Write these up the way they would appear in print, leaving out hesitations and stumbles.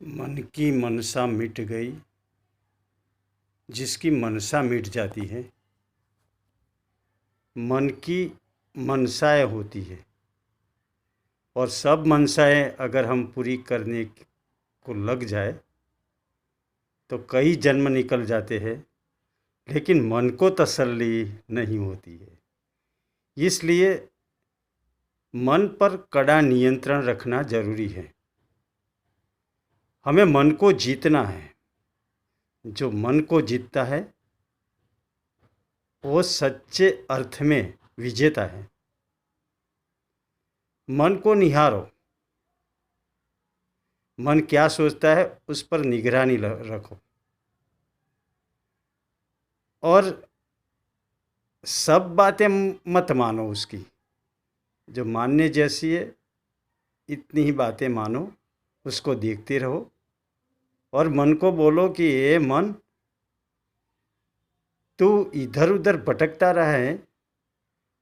मन की मनसा मिट गई। जिसकी मनसा मिट जाती है, मन की मनसाएं होती है। और सब मनसाएं अगर हम पूरी करने को लग जाए तो कई जन्म निकल जाते हैं, लेकिन मन को तसल्ली नहीं होती है। इसलिए मन पर कड़ा नियंत्रण रखना जरूरी है। हमें मन को जीतना है। जो मन को जीतता है वो सच्चे अर्थ में विजेता है। मन को निहारो। मन क्या सोचता है उस पर निगरानी रखो। और सब बातें मत मानो उसकी। जो मानने जैसी है इतनी ही बातें मानो, उसको देखते रहो। और मन को बोलो कि ये मन, तू इधर उधर भटकता रहा है,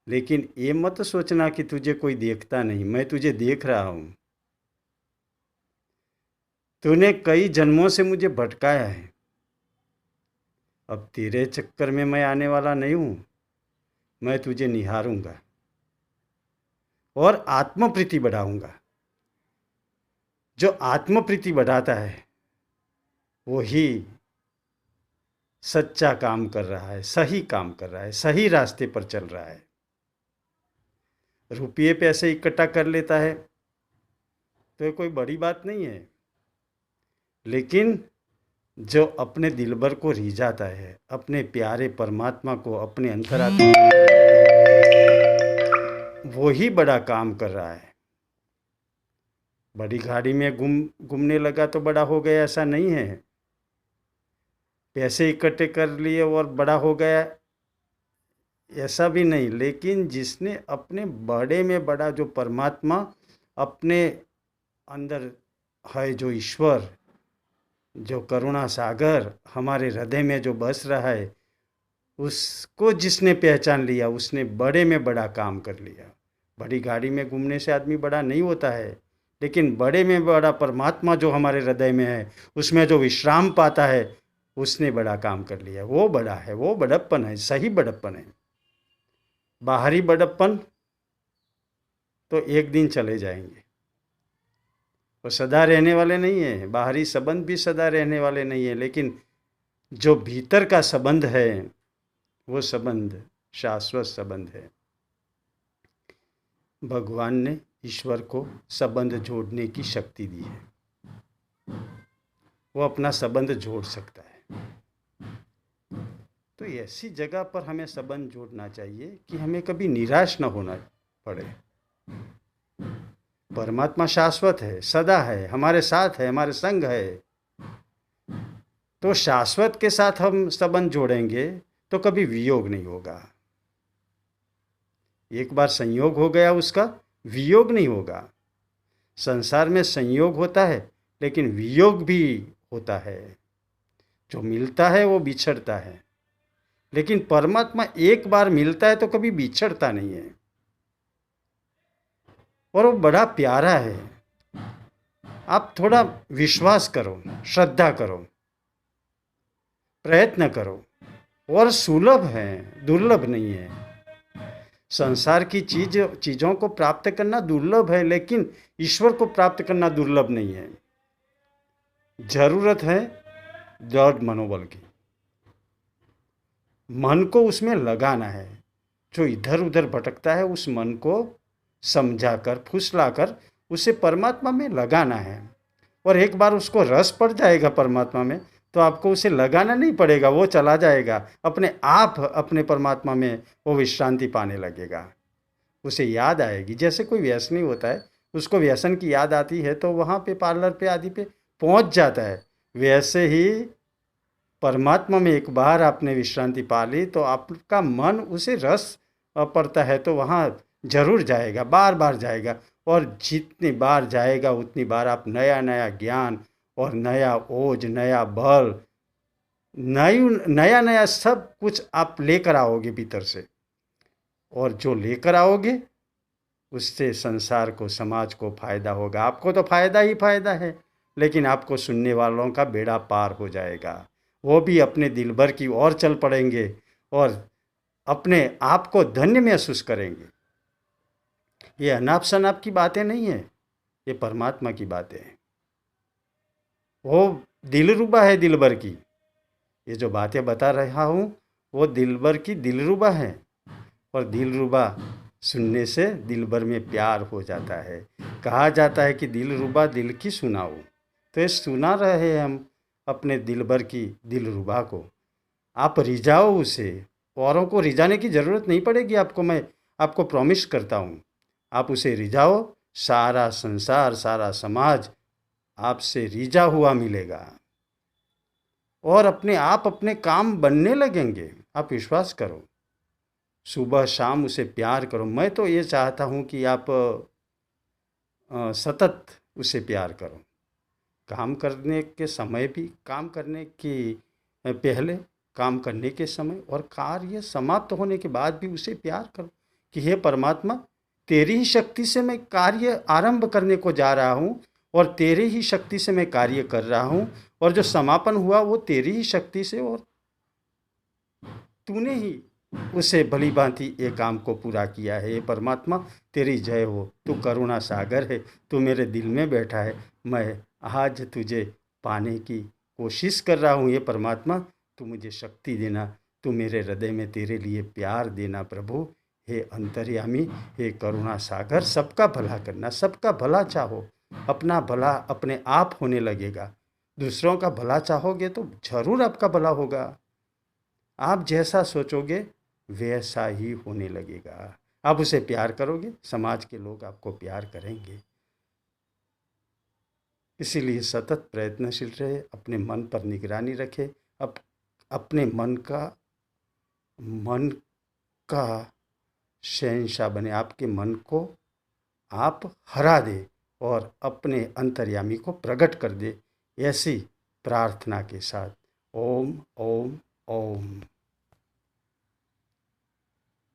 लेकिन ये मत सोचना कि तुझे कोई देखता नहीं। मैं तुझे देख रहा हूँ। तूने कई जन्मों से मुझे भटकाया है। अब तेरे चक्कर में मैं आने वाला नहीं हूँ। मैं तुझे निहारूंगा और आत्मप्रीति बढ़ाऊंगा। जो आत्मप्रीति बढ़ाता है वो ही सच्चा काम कर रहा है, सही काम कर रहा है, सही रास्ते पर चल रहा है। रुपये पैसे इकट्ठा कर लेता है तो ये कोई बड़ी बात नहीं है, लेकिन जो अपने दिलबर को रिझाता है, अपने प्यारे परमात्मा को अपने अंतरात्मा, वो ही बड़ा काम कर रहा है। बड़ी गाड़ी में घूमने लगा तो बड़ा हो गया, ऐसा नहीं है। पैसे इकट्ठे कर लिए और बड़ा हो गया, ऐसा भी नहीं। लेकिन जिसने अपने बड़े में बड़ा, जो परमात्मा अपने अंदर है, जो ईश्वर, जो करुणा सागर हमारे हृदय में जो बस रहा है, उसको जिसने पहचान लिया उसने बड़े में बड़ा काम कर लिया। बड़ी गाड़ी में घूमने से आदमी बड़ा नहीं होता है, लेकिन बड़े में बड़ा परमात्मा जो हमारे हृदय में है, उसमें जो विश्राम पाता है, उसने बड़ा काम कर लिया। वो बड़ा है, वो बड़प्पन है, सही बड़प्पन है। बाहरी बड़प्पन तो एक दिन चले जाएंगे, वो सदा रहने वाले नहीं है। बाहरी संबंध भी सदा रहने वाले नहीं है, लेकिन जो भीतर का संबंध है वो संबंध शाश्वत संबंध है। भगवान ने ईश्वर को संबंध जोड़ने की शक्ति दी है। वो अपना संबंध जोड़ सकता है। तो ऐसी जगह पर हमें संबंध जोड़ना चाहिए कि हमें कभी निराश न होना पड़े। परमात्मा शाश्वत है, सदा है, हमारे साथ है, हमारे संग है। तो शाश्वत के साथ हम संबंध जोड़ेंगे तो कभी वियोग नहीं होगा। एक बार संयोग हो गया, उसका वियोग नहीं होगा। संसार में संयोग होता है, लेकिन वियोग भी होता है। जो मिलता है वो बिछड़ता है, लेकिन परमात्मा एक बार मिलता है तो कभी बिछड़ता नहीं है। और वो बड़ा प्यारा है। आप थोड़ा विश्वास करो, श्रद्धा करो, प्रयत्न करो। और सुलभ है, दुर्लभ नहीं है। संसार की चीजों को प्राप्त करना दुर्लभ है, लेकिन ईश्वर को प्राप्त करना दुर्लभ नहीं है। जरूरत है दृढ़ मनोबल की। मन को उसमें लगाना है। जो इधर उधर भटकता है उस मन को समझाकर, फुसलाकर उसे परमात्मा में लगाना है। और एक बार उसको रस पड़ जाएगा परमात्मा में तो आपको उसे लगाना नहीं पड़ेगा, वो चला जाएगा अपने आप। अपने परमात्मा में वो विश्रांति पाने लगेगा। उसे याद आएगी। जैसे कोई व्यसनी होता है, उसको व्यसन की याद आती है तो वहाँ पे पार्लर पे आदि पे पहुँच जाता है। वैसे ही परमात्मा में एक बार आपने विश्रांति पा ली तो आपका मन उसे रस पड़ता है तो वहाँ जरूर जाएगा, बार बार जाएगा। और जितनी बार जाएगा उतनी बार आप नया नया ज्ञान और नया ओज, नया बल, नया नया सब कुछ आप लेकर आओगे भीतर से। और जो लेकर आओगे उससे संसार को, समाज को फायदा होगा। आपको तो फायदा ही फायदा है, लेकिन आपको सुनने वालों का बेड़ा पार हो जाएगा। वो भी अपने दिल भर की ओर चल पड़ेंगे और अपने आप को धन्य महसूस करेंगे। ये अनाप शनाप की बातें नहीं है, ये परमात्मा की बातें हैं। वो दिलरुबा है दिल भर की। ये जो बातें बता रहा हूँ वो दिल भर की दिलरुबा है, और दिलरुबा सुनने से दिल भर में प्यार हो जाता है। कहा जाता है कि दिलरुबा दिल की सुनाओ, तो ये सुना रहे हैं हम अपने दिल भर की दिलरुबा को। आप रिझाओ उसे, औरों को रिझाने की ज़रूरत नहीं पड़ेगी आपको, मैं आपको प्रॉमिस करता हूँ। आप उसे रिझाओ, सारा संसार सारा समाज आपसे रिझा हुआ मिलेगा और अपने आप अपने काम बनने लगेंगे। आप विश्वास करो, सुबह शाम उसे प्यार करो। मैं तो ये चाहता हूँ कि आप सतत उसे प्यार करो। काम करने के समय भी, काम करने की पहले, काम करने के समय और कार्य समाप्त होने के बाद भी उसे प्यार करो कि हे परमात्मा, तेरी ही शक्ति से मैं कार्य आरंभ करने को जा रहा हूँ और तेरी ही शक्ति से मैं कार्य कर रहा हूँ, और जो समापन हुआ वो तेरी ही शक्ति से, और तूने ही उसे भली भांति ये काम को पूरा किया है। ये परमात्मा तेरी जय हो। तू करुणा सागर है, तू मेरे दिल में बैठा है। मैं आज तुझे पाने की कोशिश कर रहा हूँ। ये परमात्मा तू मुझे शक्ति देना, तू मेरे हृदय में तेरे लिए प्यार देना प्रभु। हे अंतर्यामी, हे करुणा सागर, सबका भला करना, सबका भला चाहो। अपना भला अपने आप होने लगेगा। दूसरों का भला चाहोगे तो जरूर आपका भला होगा। आप जैसा सोचोगे वैसा ही होने लगेगा। आप उसे प्यार करोगे, समाज के लोग आपको प्यार करेंगे। इसीलिए सतत प्रयत्नशील रहे, अपने मन पर निगरानी रखे, अपने मन का शहंशाह बने। आपके मन को आप हरा दे और अपने अंतर्यामी को प्रकट कर दे, ऐसी प्रार्थना के साथ। ओम ओम ओम।